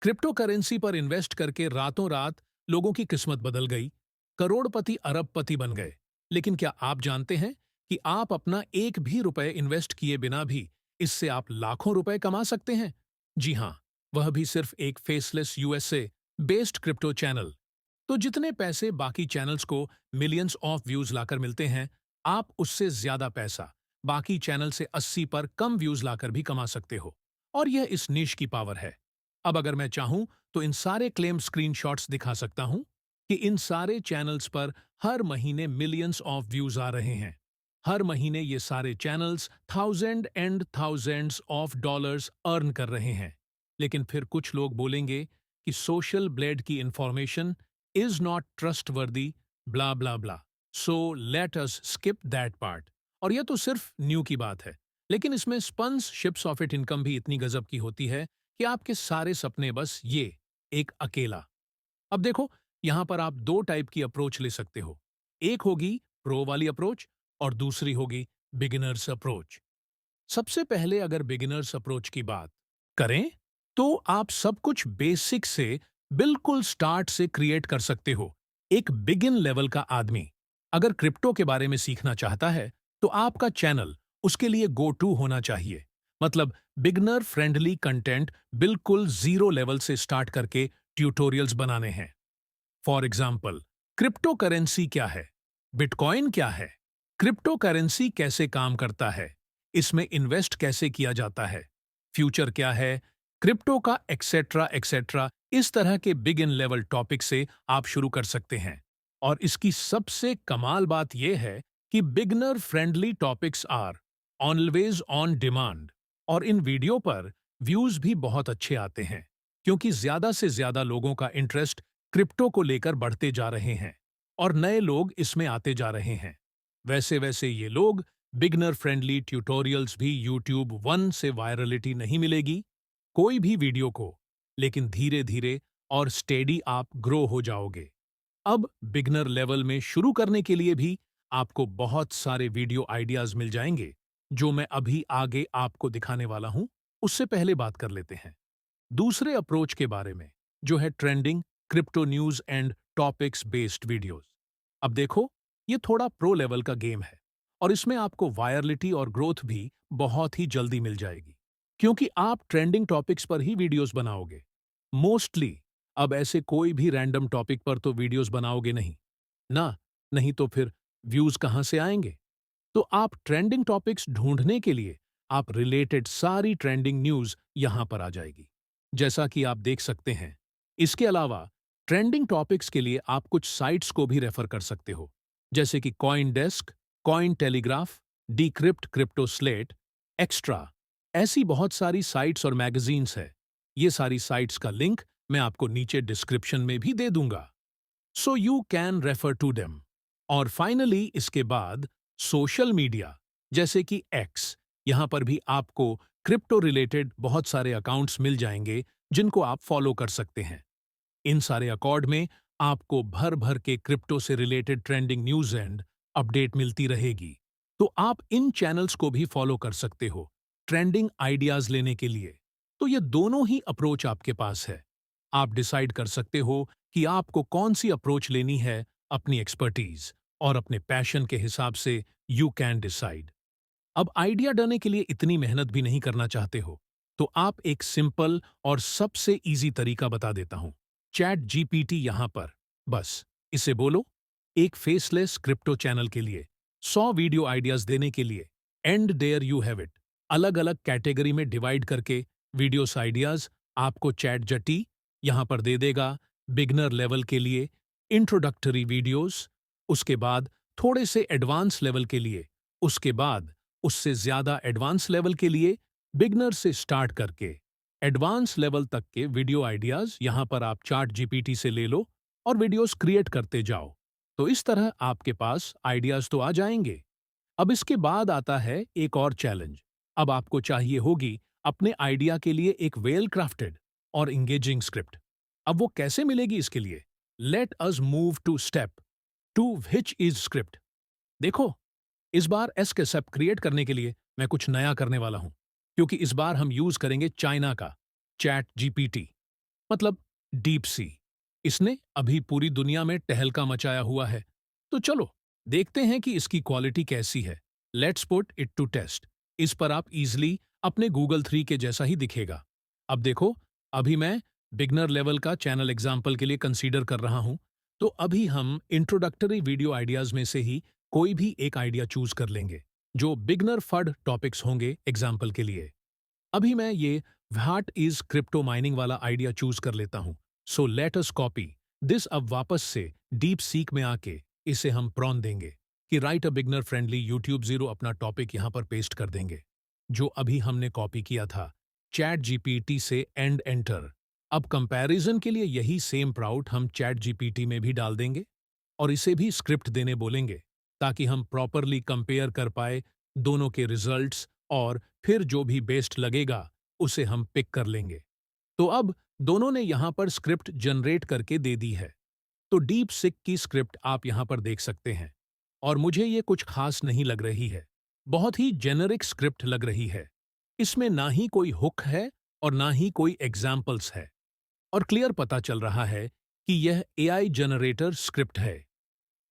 Crypto currency पर invest करके रातों रात लोगों की किस्मत बदल गई। करोड़पति अरबपति बन गए। लेकिन क्या आप जानते हैं कि आप अपना एक भी रुपए इन्वेस्ट किए बिना भी इससे आप लाखों रुपए कमा सकते हैं? जी हां, वह भी सिर्फ एक faceless USA based crypto channel. तो जितने पैसे बाकी चैनल्स को मिलियंस ऑफ व्यूज लाकर मिलते हैं, आप उससे ज्यादा पैसा बाकी चैनल से 80 पर कम व्यूज लाकर भी कमा सकते हो। और यह इस निश की पावर है। अब अगर मैं चाहूं तो इन सारे क्लेम स्क्रीनशॉट्स दिखा सकता हूं कि इन सारे चैनल्स पर हर महीने मिलियंस ऑफ व्यूज आ रहे हैं। हर महीने ये सारे channels thousand and thousands of dollars earn कर रहे हैं। लेकिन फिर कुछ लोग बोलेंगे कि सोशल ब्लेड की information is not trustworthy, blah blah blah. So let us skip that part. और यह तो सिर्फ न्यू की बात है। लेकिन इसमें स्पंस शिप्स ऑफ इट इनकम भी इतनी गजब की होती है कि आपके सारे सपने बस ये एक अकेला। अब देखो, यहां पर आप दो टाइप की अप्रोच ले सकते हो। एक होगी प्रो वाली अप्रोच और दूसरी होगी बिगिनर्स अप्रोच। सबसे पहले अगर बिगिनर्स अप्रोच की बात करें तो आप सब कुछ बेसिक से बिल्कुल स्टार्ट से क्रिएट कर सकते हो। एक बिगिन लेवल का आदमी अगर क्रिप्टो के बारे में सीखना चाहता है तो आपका चैनल उसके लिए गो टू होना चाहिए। मतलब बिगनर फ्रेंडली कंटेंट, बिल्कुल जीरो लेवल से स्टार्ट करके ट्यूटोरियल्स बनाने हैं। फॉर एग्जाम्पल, क्रिप्टो करेंसी क्या है, बिटकॉइन क्या है, क्रिप्टो करेंसी कैसे काम करता है, इसमें इन्वेस्ट कैसे किया जाता है, फ्यूचर क्या है, क्रिप्टो का एक्सेट्रा एक्सेट्रा। इस तरह के बिग इन लेवल टॉपिक से आप शुरू कर सकते हैं। और इसकी सबसे कमाल बात यह है कि beginner friendly topics are always on demand. और इन वीडियो पर व्यूज भी बहुत अच्छे आते हैं क्योंकि ज्यादा से ज्यादा लोगों का इंटरेस्ट क्रिप्टो को लेकर बढ़ते जा रहे हैं और नए लोग इसमें आते जा रहे हैं। वैसे वैसे ये लोग बिगनर फ्रेंडली ट्यूटोरियल्स भी यूट्यूब वन से वायरलिटी नहीं मिलेगी कोई भी वीडियो को। लेकिन धीरे धीरे और स्टेडी आप ग्रो हो जाओगे। अब बिगनर लेवल में शुरू करने के लिए भी आपको बहुत सारे वीडियो आइडियाज मिल जाएंगे जो मैं अभी आगे आपको दिखाने वाला हूं। उससे पहले बात कर लेते हैं दूसरे अप्रोच के बारे में, जो है trending crypto news and topics based videos. अब देखो, ये थोड़ा प्रो लेवल का गेम है और इसमें आपको वायरलिटी और ग्रोथ भी बहुत ही जल्दी मिल जाएगी क्योंकि आप ट्रेंडिंग टॉपिक्स पर ही वीडियोस बनाओगे मोस्टली। अब ऐसे कोई भी रैंडम टॉपिक पर तो वीडियोस बनाओगे नहीं ना, नहीं तो फिर व्यूज कहां से आएंगे। तो आप ट्रेंडिंग टॉपिक्स ढूंढने के लिए आप रिलेटेड सारी ट्रेंडिंग न्यूज यहां पर आ जाएगी, जैसा कि आप देख सकते हैं। इसके अलावा ट्रेंडिंग टॉपिक्स के लिए आप कुछ साइट्स को भी रेफर कर सकते हो, जैसे कि coin desk, coin telegraph, decrypt crypto slate, extra. ऐसी बहुत सारी साइट्स और मैगजीन्स है। ये सारी साइट्स का लिंक मैं आपको नीचे डिस्क्रिप्शन में भी दे दूंगा, so you can refer to them. और फाइनली इसके बाद सोशल मीडिया, जैसे कि एक्स, यहां पर भी आपको क्रिप्टो रिलेटेड बहुत सारे अकाउंट्स मिल जाएंगे जिनको आप फॉलो कर सकते हैं। इन सारे अकॉर्ड में आपको भर भर के क्रिप्टो से related trending news and update मिलती रहेगी। तो आप इन चैनल्स को भी फॉलो कर सकते हो ट्रेंडिंग आइडियाज लेने के लिए। तो ये दोनों ही अप्रोच आपके पास है। आप डिसाइड कर सकते हो कि आपको कौन सी अप्रोच लेनी है। अपनी एक्सपर्टीज और अपने पैशन के हिसाब से यू कैन डिसाइड। अब आइडिया डालने के लिए इतनी मेहनत भी नहीं करना चाहते हो तो आप एक सिंपल और सबसे इजी तरीका बता देता हूं। चैट जीपीटी यहां पर बस इसे बोलो, एक फेसलेस क्रिप्टो चैनल के लिए 100 वीडियो आइडियाज देने के लिए, and there you have it. अलग अलग कैटेगरी में डिवाइड करके वीडियोस आइडियाज आपको चैट जटी यहां पर दे देगा। बिगनर लेवल के लिए इंट्रोडक्टरी वीडियोस, उसके बाद थोड़े से एडवांस लेवल के लिए, उसके बाद उससे ज्यादा एडवांस लेवल के लिए, बिगनर से स्टार्ट करके एडवांस लेवल तक के वीडियो आइडियाज यहां पर आप चैट जीपीटी से ले लो और वीडियोस क्रिएट करते जाओ। तो इस तरह आपके पास आइडियाज तो आ जाएंगे। अब इसके बाद आता है एक और चैलेंज। अब आपको चाहिए होगी अपने आइडिया के लिए एक वेल क्राफ्टेड और इंगेजिंग स्क्रिप्ट। अब वो कैसे मिलेगी इसके लिए? Let us move to step two which is script. देखो, इस बार एस के सेप क्रिएट करने के लिए मैं कुछ नया करने वाला हूं क्योंकि इस बार हम यूज करेंगे चाइना का चैट जीपीटी। मतलब डीप सी। इसने अभी पूरी दुनिया में टहलका मचाया हुआ है। तो चलो देखते हैं कि इसकी क्वालिटी कैसी है। Let's put it to test. इस पर आप इजीली अपने गूगल 3 के जैसा ही दिखेगा। अब देखो, अभी मैं बिगनर लेवल का चैनल एग्जाम्पल के लिए कंसीडर कर रहा हूं। तो अभी हम इंट्रोडक्टरी वीडियो आइडियाज में से ही कोई भी एक आइडिया चूज कर लेंगे जो बिगनर फड टॉपिक्स होंगे एग्जाम्पल के लिए। अभी मैं ये व्हाट इज क्रिप्टो माइनिंग वाला आइडिया चूज कर लेता हूं। So let us copy this. अब वापस से डीप सीक में आके इसे हम प्रॉन देंगे कि right a beginner friendly YouTube zero अपना टॉपिक यहां पर पेस्ट कर देंगे जो अभी हमने कॉपी किया था चैट जीपीटी से एंड एंटर। अब कंपैरिजन के लिए यही सेम प्राउट हम चैट जीपीटी में भी डाल देंगे और इसे भी स्क्रिप्ट देने बोलेंगे ताकि हम प्रॉपरली कंपेयर कर पाए दोनों के रिजल्ट्स, और फिर जो भी बेस्ट लगेगा उसे हम पिक कर लेंगे। तो अब दोनों ने यहां पर स्क्रिप्ट जनरेट करके दे दी है। तो डीप सिक की स्क्रिप्ट आप यहां पर देख सकते हैं और मुझे ये कुछ खास नहीं लग रही है। बहुत ही जेनरिक स्क्रिप्ट लग रही है। इसमें ना ही कोई हुक है और ना ही कोई एग्जाम्पल्स है, और क्लियर पता चल रहा है कि यह एआई जनरेटर स्क्रिप्ट है।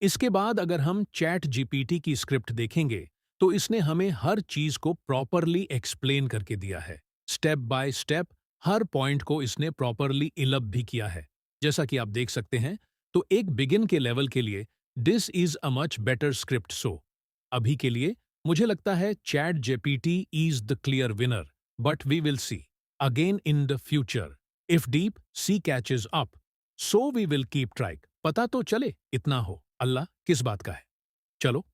इसके बाद अगर हम चैट जीपीटी की स्क्रिप्ट देखेंगे तो इसने हमें हर चीज को प्रॉपरली एक्सप्लेन करके दिया है। Step by step her point को इसने प्रॉपरली इलब भी किया है, जैसा कि आप देख सकते हैं। तो एक बिगिन के लेवल के लिए this is a much better script. So अभी के लिए मुझे लगता है ChatGPT is the clear winner, but we will see again in the future if DeepSeek catches up. So we will keep trying. पता तो चले इतना हो अल्लाह किस बात का है। चलो,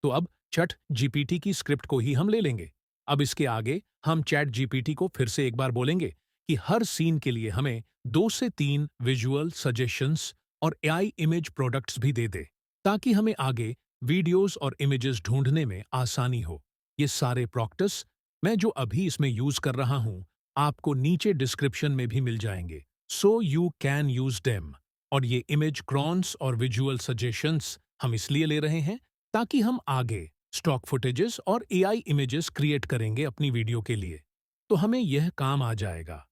तो अब चैट जीपीटी की स्क्रिप्ट को ही हम ले लेंगे। अब इसके आगे हम चैट जीपीटी को फिर से एक बार बोलेंगे कि हर सीन के लिए हमें 2 से 3 विजुअल सजेशंस और एआई इमेज प्रोडक्ट्स भी दे दे ताकि हमें आगे वीडियोस और इमेजेस ढूंढने में आसानी हो। ये सारे प्रोडक्ट्स मैं जो अभी इसमें यूज कर रहा हूं आपको नीचे डिस्क्रिप्शन में भी मिल जाएंगे, सो यू कैन यूज देम। और ये इमेज क्रॉन्स और विजुअल सजेशंस हम इसलिए ले रहे हैं ताकि हम आगे स्टॉक फुटेजेस और एआई इमेजेस क्रिएट करेंगे अपनी वीडियो के लिए, तो हमें यह काम आ जाएगा।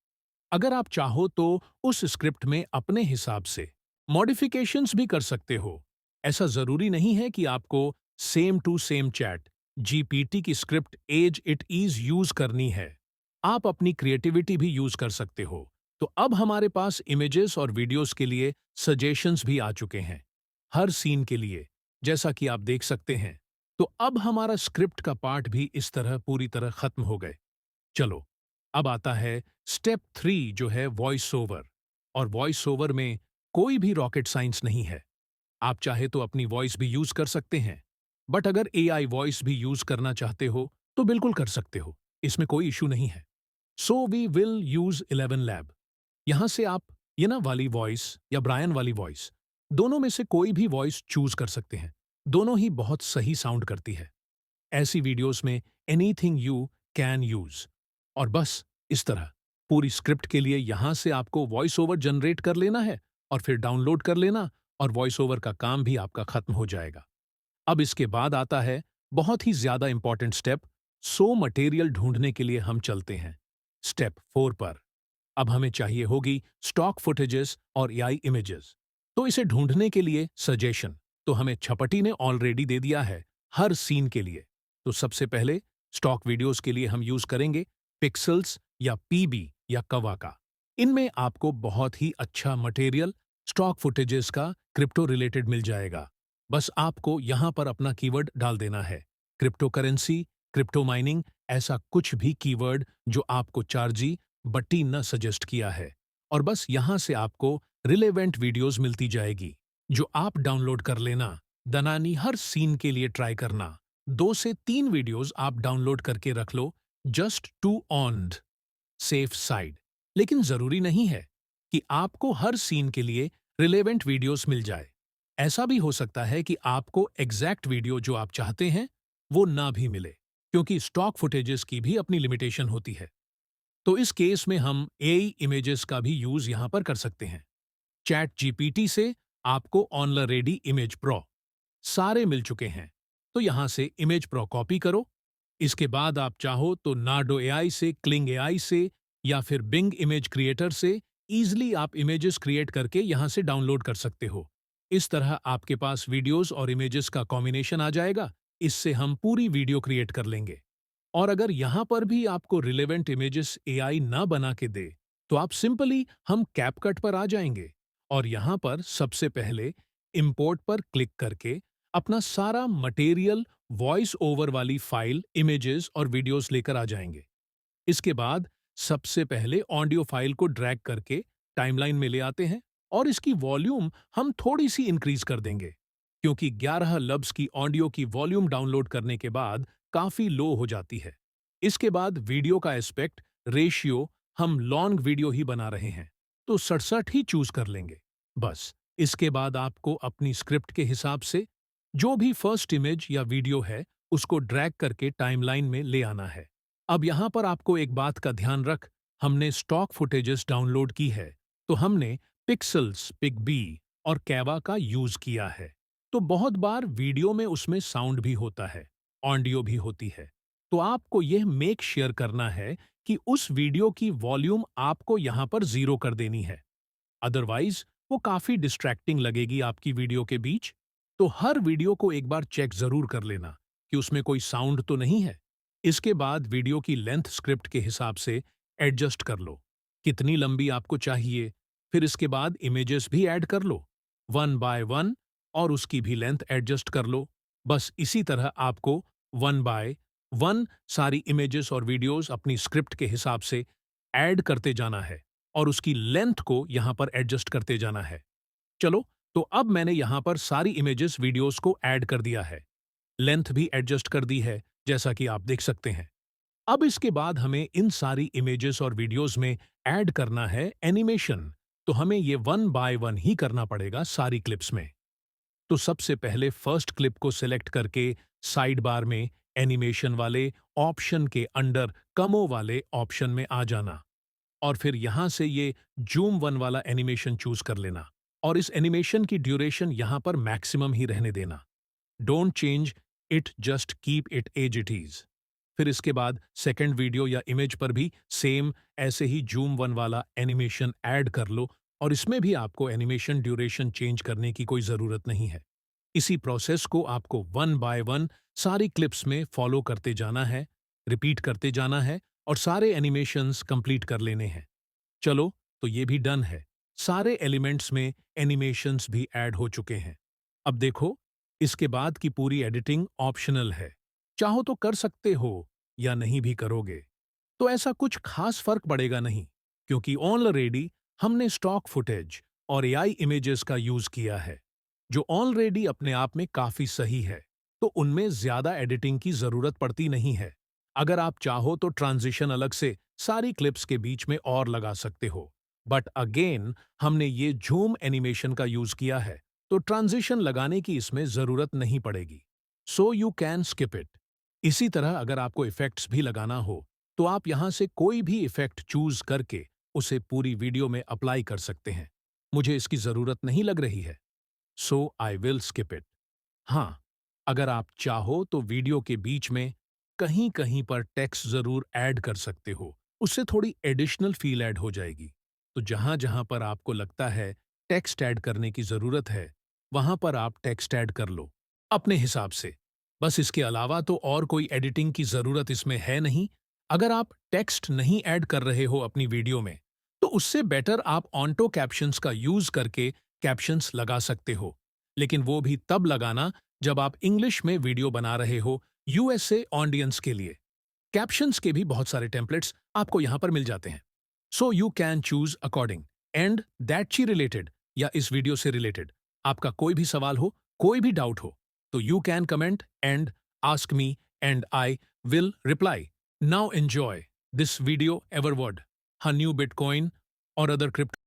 अगर आप चाहो तो उस स्क्रिप्ट में अपने हिसाब से मॉडिफिकेशंस भी कर सकते हो। ऐसा जरूरी नहीं है कि आपको same to same ChatGPT की script as it is use करनी है। आप अपनी क्रिएटिविटी भी यूज कर सकते हो। तो अब हमारे पास इमेजेस और वीडियोस के लिए सजेशंस भी आ चुके हैं हर सीन के लिए, जैसा कि आप देख सकते हैं। तो अब हमारा स्क्रिप्ट का पार्ट भी इस तरह पूरी तरह खत्म हो गए। चलो, अब आता है स्टेप 3 जो है वॉइस ओवर। और वॉइस ओवर में कोई भी रॉकेट साइंस नहीं है। आप चाहे तो अपनी वॉइस भी यूज कर सकते हैं, बट अगर एआई वॉइस भी यूज करना चाहते हो तो बिल्कुल कर सकते हो, इसमें कोई इशू नहीं है। So we will use 11 lab. यहां से आप ये ना वाली वॉइस या ब्रायन वाली वॉइस, दोनों में से कोई भी वॉइस चूज कर सकते हैं। दोनों ही बहुत सही साउंड करती है। ऐसी वीडियोस में एनीथिंग यू कैन यूज। और बस इस तरह पूरी स्क्रिप्ट के लिए यहां से आपको वॉइस ओवर जनरेट कर लेना है और फिर डाउनलोड कर लेना, और वॉइस ओवर का काम भी आपका खत्म हो जाएगा। अब इसके बाद आता है बहुत ही ज्यादा इंपॉर्टेंट स्टेप। सो मटेरियल ढूंढने के लिए हम चलते हैं स्टेप 4 पर। अब हमें चाहिए होगी स्टॉक फुटेजेस और एआई इमेजेस। तो इसे ढूंढने के लिए सजेशन तो हमें छपटी ने ऑलरेडी दे दिया है हर सीन के लिए। तो सबसे पहले स्टॉक वीडियोस के लिए हम यूज करेंगे पिक्सल्स या पीबी या कवा का। इनमें आपको बहुत ही अच्छा मटेरियल स्टॉक फुटेजेस का क्रिप्टो रिलेटेड मिल जाएगा। बस आपको यहां पर अपना कीवर्ड डाल देना है क्रिप्टो करेंसी, क्रिप्टो माइनिंग, ऐसा कुछ भी कीवर्ड जो आपको चार्जी बट्टी न सजेस्ट किया है। और बस यहां से आपको रिलेवेंट वीडियोस मिलती जाएगी जो आप डाउनलोड कर लेना। दनानी हर सीन के लिए ट्राई करना। 2 से 3 वीडियोस आप डाउनलोड करके रख लो just to on safe side. लेकिन जरूरी नहीं है कि आपको हर सीन के लिए रिलेवेंट वीडियोस मिल जाए। ऐसा भी हो सकता है कि आपको एग्जैक्ट वीडियो जो आप चाहते हैं वो ना भी मिले, क्योंकि स्टॉक फुटेजेस की भी अपनी लिमिटेशन होती है। तो इस केस में हम एआई इमेजेस का भी यूज यहां पर कर सकते हैं। चैट जीपीटी से आपको ऑनलरेडी इमेज प्रो सारे मिल चुके हैं, तो यहां से इमेज प्रो कॉपी करो। इसके बाद आप चाहो तो नार्डो एआई से, क्लिंग एआई से या फिर बिंग इमेज क्रिएटर से ईजिली आप इमेजेस क्रिएट करके यहाँ से डाउनलोड कर सकते हो। इस तरह आपके पास वीडियोस और इमेजेस का कॉम्बिनेशन आ जाएगा। इससे हम पूरी वीडियो क्रिएट कर लेंगे। और अगर यहाँ पर भी आपको रिलेवेंट इमेजेस एआई ना बना के दे, तो आप सिंपली हम कैपकट पर आ जाएंगे और यहाँ पर सबसे पहले इंपोर्ट पर क्लिक करके अपना सारा मटेरियल वॉइस ओवर वाली फाइल, इमेजेस और वीडियोस लेकर आ जाएंगे। इसके बाद सबसे पहले ऑडियो फाइल को ड्रैग करके टाइमलाइन में ले आते हैं और इसकी वॉल्यूम हम थोड़ी सी इंक्रीज कर देंगे, क्योंकि 11 लब्स की ऑडियो की वॉल्यूम डाउनलोड करने के बाद काफी लो हो जाती है। इसके बाद वीडियो का एस्पेक्ट रेशियो हम लॉन्ग वीडियो ही बना रहे हैं, तो 67 ही चूज कर लेंगे। बस इसके बाद आपको अपनी स्क्रिप्ट के हिसाब से जो भी फर्स्ट इमेज या वीडियो है उसको ड्रैग करके टाइमलाइन में ले आना है। अब यहाँ पर आपको एक बात का ध्यान रख, हमने स्टॉक फुटेजेस डाउनलोड की है, तो हमने पिक्सल्स, पिक्बी और कैवा का यूज किया है। तो बहुत बार वीडियो में उसमें साउंड भी होता है, ऑडियो भी होती है। तो आपको यह मेक श्योर करना है कि उस वीडियो की वॉल्यूम आपको यहाँ पर 0 कर देनी है, अदरवाइज वो काफी डिस्ट्रैक्टिंग लगेगी आपकी वीडियो के बीच। तो हर वीडियो को एक बार चेक जरूर कर लेना कि उसमें कोई साउंड तो नहीं है। इसके बाद वीडियो की लेंथ स्क्रिप्ट के हिसाब से एडजस्ट कर लो, कितनी लंबी आपको चाहिए। फिर इसके बाद इमेजेस भी ऐड कर लो, वन बाय वन, और उसकी भी लेंथ एडजस्ट कर लो। बस इसी तरह आपको वन बाय वन सारी इमेजेस और वीडियोस अपनी स्क्रिप्ट के हिसाब से ऐड करते जाना है और उसकी लेंथ को यहाँ पर एडजस्ट करते जाना है। चलो, तो अब मैंने यहाँ पर सारी इमेजेस वीडियोस को ऐड कर दिया है, लेंथ भी एडजस्ट कर दी है, जैसा कि आप देख सकते हैं। अब इसके बाद हमें इन सारी इमेजेस और वीडियोस में ऐड करना है एनिमेशन, तो हमें ये वन बाय वन ही करना पड़ेगा सारी क्लिप्स में। तो सबसे पहले फर्स्ट क्लिप को सिलेक्ट करके साइड बार में एनिमेशन वाले ऑप्शन के अंडर कमो वाले ऑप्शन में आ जाना और फिर यहां से ये जूम वन वाला एनिमेशन चूज कर लेना और इस एनिमेशन की ड्यूरेशन यहां पर मैक्सिमम ही रहने देना। Don't change it, just keep it as it is. फिर इसके बाद सेकंड वीडियो या इमेज पर भी सेम ऐसे ही जूम वन वाला एनिमेशन ऐड कर लो और इसमें भी आपको एनिमेशन ड्यूरेशन चेंज करने की कोई ज़रूरत नहीं है। इसी प्रोसेस को आपको वन बाय वन सारी क्लिप्स में फॉलो करते जाना है, रिपीट करते जाना है और सारे एनिमेशंस कंप्लीट कर लेने हैं। चलो, तो ये भी डन है, सारे एलिमेंट्स में एनिमेशंस भी ऐड हो चुके हैं। अब देखो, इसके बाद की पूरी एडिटिंग ऑप्शनल है, चाहो तो कर सकते हो या नहीं भी करोगे तो ऐसा कुछ खास फर्क पड़ेगा नहीं, क्योंकि ऑलरेडी हमने स्टॉक फुटेज और एआई इमेजेस का यूज किया है, जो ऑलरेडी अपने आप में काफी सही है, तो उनमें ज्यादा एडिटिंग की जरूरत पड़ती नहीं है। अगर आप चाहो तो ट्रांजिशन अलग से सारी क्लिप्स के बीच में और लगा सकते हो, बट अगेन हमने ये झूम एनिमेशन का यूज किया है, तो ट्रांजिशन लगाने की इसमें जरूरत नहीं पड़ेगी, सो यू कैन स्किप इट। इसी तरह अगर आपको इफेक्ट्स भी लगाना हो तो आप यहां से कोई भी इफेक्ट चूज करके उसे पूरी वीडियो में अप्लाई कर सकते हैं। मुझे इसकी जरूरत नहीं लग रही है, सो आई विल स्किप इट। हाँ, अगर आप चाहो तो वीडियो के बीच में कहीं कहीं पर टेक्स्ट जरूर ऐड कर सकते हो, उससे थोड़ी एडिशनल फील ऐड हो जाएगी। तो जहां जहां पर आपको लगता है टेक्स्ट ऐड करने की जरूरत है, वहां पर आप टेक्स्ट ऐड कर लो अपने हिसाब से। बस इसके अलावा तो और कोई एडिटिंग की जरूरत इसमें है नहीं। अगर आप टेक्स्ट नहीं ऐड कर रहे हो अपनी वीडियो में, तो उससे बेटर आप ऑन्टो कैप्शंस का यूज करके कैप्शंस लगा सकते हो, लेकिन वो भी तब लगाना जब आप इंग्लिश में वीडियो बना रहे हो यूएसए ऑडियंस के लिए। कैप्शंस के भी बहुत सारे टेम्पलेट्स आपको यहां पर मिल जाते हैं, सो you can choose according. And that ची रिलेटेड या इस वीडियो से रिलेटेड आपका कोई भी सवाल हो, कोई भी डाउट हो, तो you can comment and ask me and I will reply. Now enjoy this video Everword, a new Bitcoin or other crypto